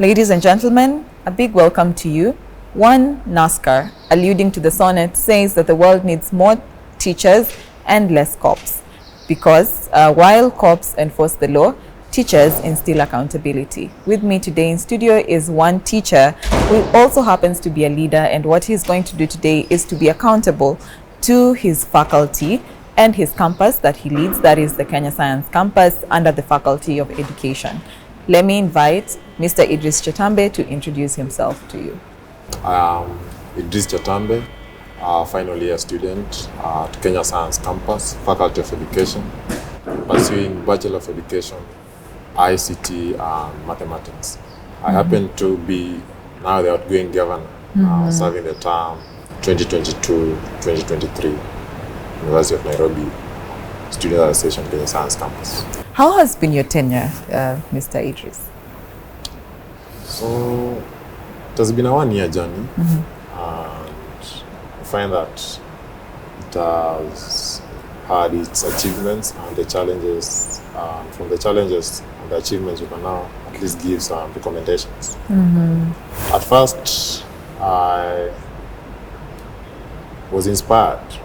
Ladies and gentlemen, a big welcome to you. One NASCAR, alluding to the sonnet, says that the world needs more teachers and less cops, because while cops enforce the law, teachers instill accountability. With me today in studio is one teacher who also happens to be a leader, and what he's going to do today is to be accountable to his faculty and his campus that he leads, that is the Kenya Science Campus under the Faculty of Education. Let me invite Mr. Idris Chetambe to introduce himself to you. Idris Chetambe, final year student at Kenya Science Campus, Faculty of Education, pursuing Bachelor of Education, ICT and Mathematics. I happen to be now the outgoing governor, serving the term 2022-2023, University of Nairobi Student Association, Kenya Science Campus. How has been your tenure, Mr. Idris? So it has been a 1 year journey, and I find that it has had its achievements and the challenges. From the challenges and the achievements, you can now at least give some recommendations. At first, I was inspired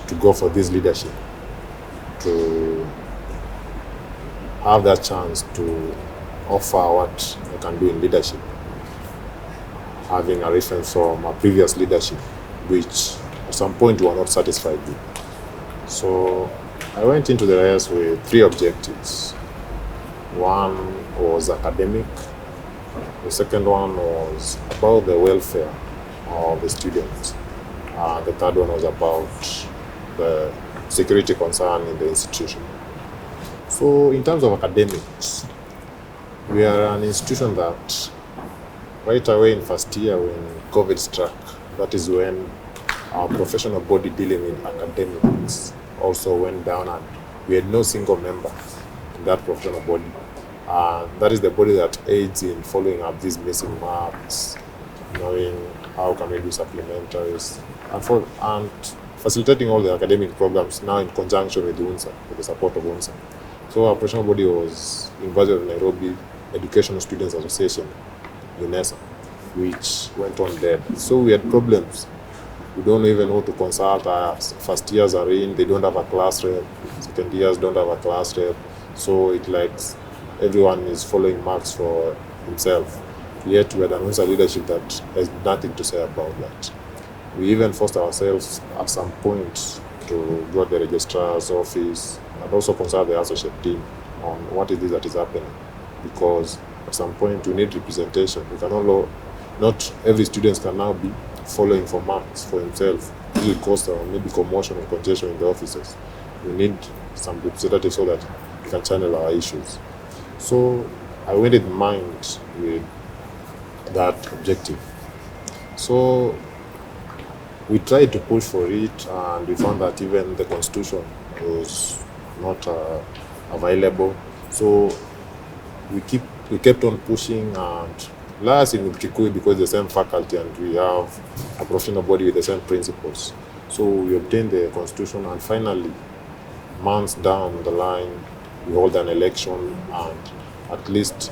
to go for this leadership, to have that chance to offer what I can do in leadership, having a reference from a previous leadership, which at some point we were not satisfied with. So I went into the race with 3 objectives. One was academic, the second one was about the welfare of the students, the third one was about the security concern in the institution. So in terms of academics, we are an institution that right away in first year when COVID struck, that is when our professional body dealing with academics also went down, and we had no single member in that professional body. That is the body that aids in following up these missing marks, knowing how can we do supplementaries, and facilitating all the academic programs now in conjunction with UNSA, with the support of UNSA. So our professional body was University of Nairobi Educational Students Association, UNSA, which went on dead. So we had problems. We don't even know who to consult. Our first years are in, they don't have a class rep. Second years don't have a class rep. So it likes everyone is following marks for himself. Yet we had an UNSA leadership that has nothing to say about that. We even forced ourselves at some point to go to the registrar's office and also consult the associate team on what it is that is happening, because at some point we need representation. We can not every student can now be following for marks for himself. It will cause maybe commotion and congestion in the offices. We need some representatives so that we can channel our issues. So I went in mind with that objective. So we tried to push for it, and we found that even the constitution was not available. So we kept on pushing, and last in Kikuyu, because the same faculty and we have a professional body with the same principles. So we obtained the constitution, and finally, months down the line, we hold an election, and at least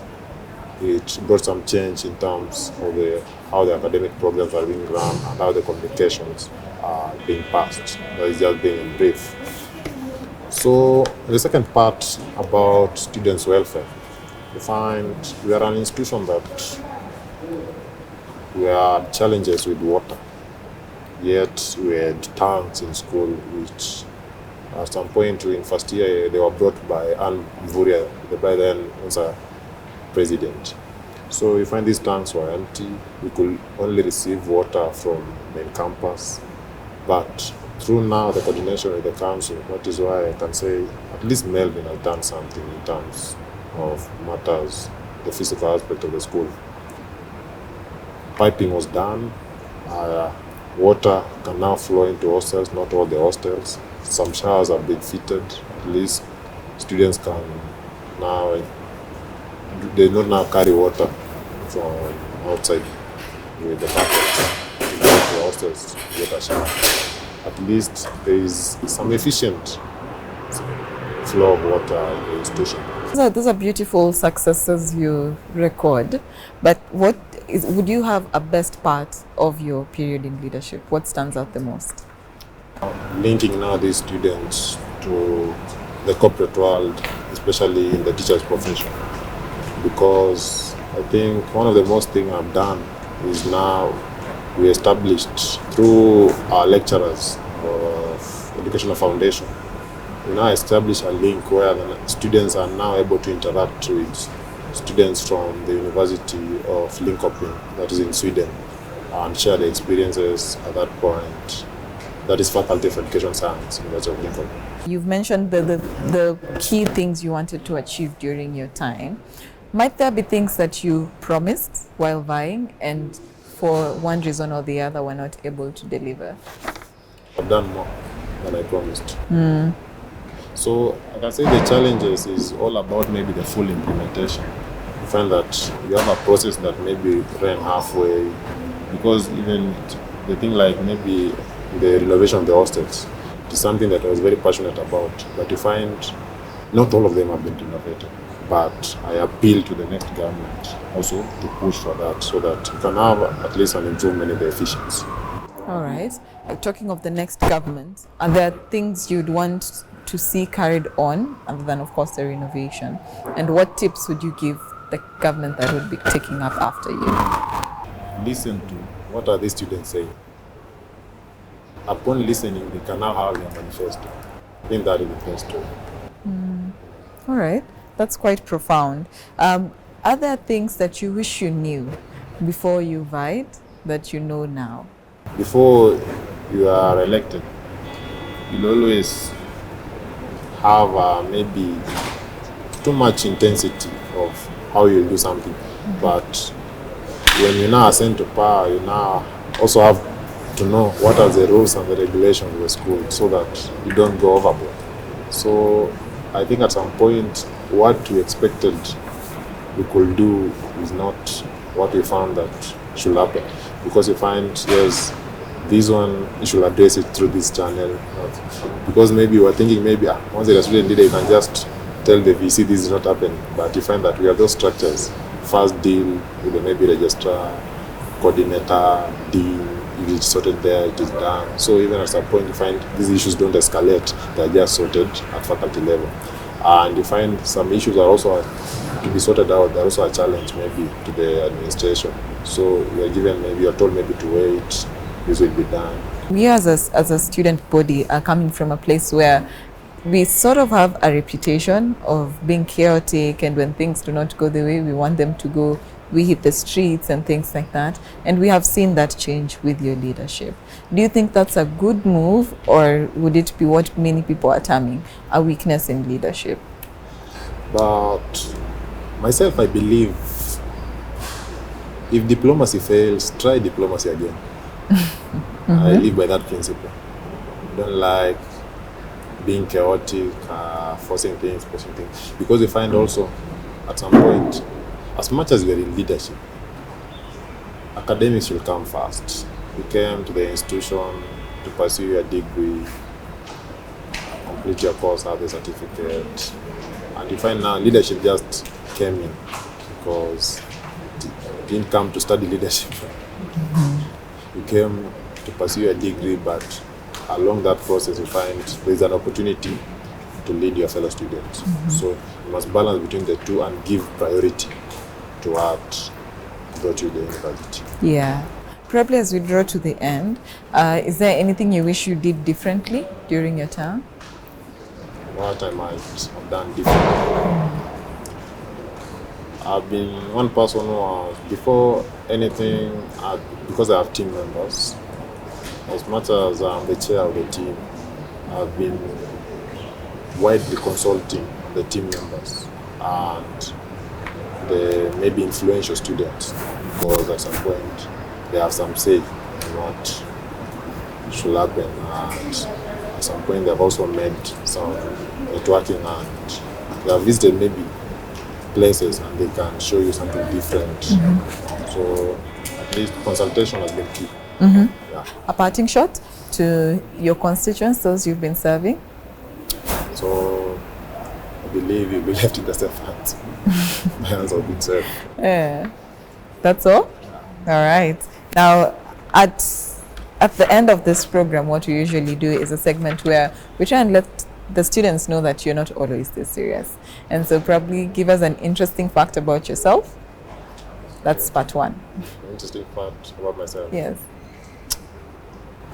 it brought some change in terms of how the academic programs are being run and how the communications are being passed. That is just being in brief. So the second part about students' welfare, we find we are an institution that we had challenges with water. Yet we had tanks in school, which at some point in first year they were brought by Anne Mvuria, the by then UNSA president. So we find these tanks were empty. We could only receive water from main campus. But through now the coordination with the council, that is why I can say at least Melvin has done something in terms of matters, the physical aspect of the school. Piping was done. Water can now flow into hostels, not all the hostels. Some showers have been fitted. At least students can now, they don't now carry water from outside with the buckets to go to the hostels to get a shower. At least there is some efficient flow of water in the institution. Those are beautiful successes you record, but would you have a best part of your period in leadership? What stands out the most? Linking now these students to the corporate world, especially in the teacher's profession, because I think one of the most things I've done is now we established through our lecturers of educational foundation, we now establish a link where the students are now able to interact with students from the University of Linköping, that is in Sweden, and share the experiences at that point. That is Faculty of Education Science, University of Linköping. You've mentioned the key things you wanted to achieve during your time. Might there be things that you promised while vying and for one reason or the other were not able to deliver? I've done more than I promised. So I can say the challenges is all about maybe the full implementation. You find that you have a process that maybe ran halfway, because even the thing like maybe the renovation of the hostels is something that I was very passionate about, but you find not all of them have been renovated. But I appeal to the next government also to push for that, so that you can have at least an improvement in the efficiency. All right. Talking of the next government, are there things you'd want to see carried on other than, of course, the renovation? And what tips would you give the government that would be taking up after you? Listen to what are these students saying. Upon listening, they can now have their manifesto. I think that is the first step. All right. That's quite profound. Are there things that you wish you knew before you vied that you know now? Before you are elected, you'll always have maybe too much intensity of how you do something. But when you now ascend to power, you now also have to know what are the rules and the regulations of the school, so that you don't go overboard. So I think at some point, what we expected we could do is not what we found that should happen. Because you find, yes, this one, you should address it through this channel. Because maybe you were thinking, maybe once you're a student leader, you can just tell the VC this is not happening. But you find that we have those structures. First deal with the maybe registrar, coordinator, dean. If it's sorted there, it is done. So even at some point, you find these issues don't escalate. They're just sorted at faculty level. And you find some issues are also to be sorted out. They're also a challenge maybe to the administration. So you're given, maybe you're told maybe to wait. This will be done. We as a student body are coming from a place where we sort of have a reputation of being chaotic, and when things do not go the way we want them to go, we hit the streets and things like that. And we have seen that change with your leadership. Do you think that's a good move, or would it be what many people are terming a weakness in leadership? But myself, I believe if diplomacy fails, try diplomacy again. I live by that principle. I don't like being chaotic, forcing things, pushing things. Because you find also, at some point, as much as we are in leadership, academics will come first. You came to the institution to pursue your degree, complete your course, have a certificate, and you find now leadership just came in because you didn't come to study leadership. You came to pursue your degree, but along that process you find there's an opportunity to lead your fellow students. So you must balance between the two and give priority to what brought you to the university. Yeah. Probably as we draw to the end, is there anything you wish you did differently during your term? What I might have done differently. I've been one person who was, before anything, because I have team members, as much as I'm the chair of the team, I've been widely consulting the team members and the maybe influential students, because at some point they have some say in what should happen, and at some point they've also made some networking and they have visited maybe places and they can show you something different. So at least consultation has been key. Yeah. A parting shot to your constituents, those you've been serving? So I believe you'll be left in the safe hands. My hands have been safe. Yeah. That's all? All right. Now, at the end of this program, what we usually do is a segment where we try and let the students know that you're not always this serious. And so probably give us an interesting fact about yourself. That's part one. Interesting fact about myself. Yes.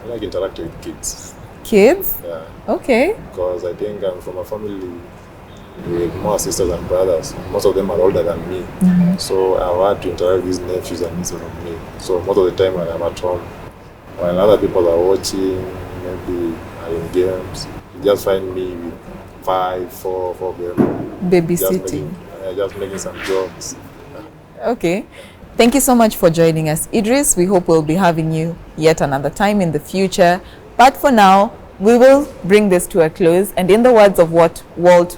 I like interacting with kids. Kids? Yeah. Okay. Because I think I'm from a family with more sisters and brothers. Most of them are older than me. So I've had to interact with these nephews and nieces of me. So most of the time when I'm at home, while other people are watching, maybe are in games, you just find me with 4 of them. Babysitting. Just making some jokes. Okay. Thank you so much for joining us, Idris. We hope we'll be having you yet another time in the future. But for now, we will bring this to a close. And in the words of Walt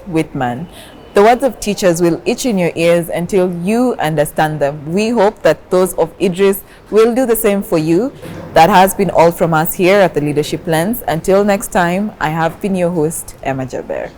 Whitman, the words of teachers will itch in your ears until you understand them. We hope that those of Idris will do the same for you. That has been all from us here at the Leadership Lens. Until next time, I have been your host, Emma Jaber.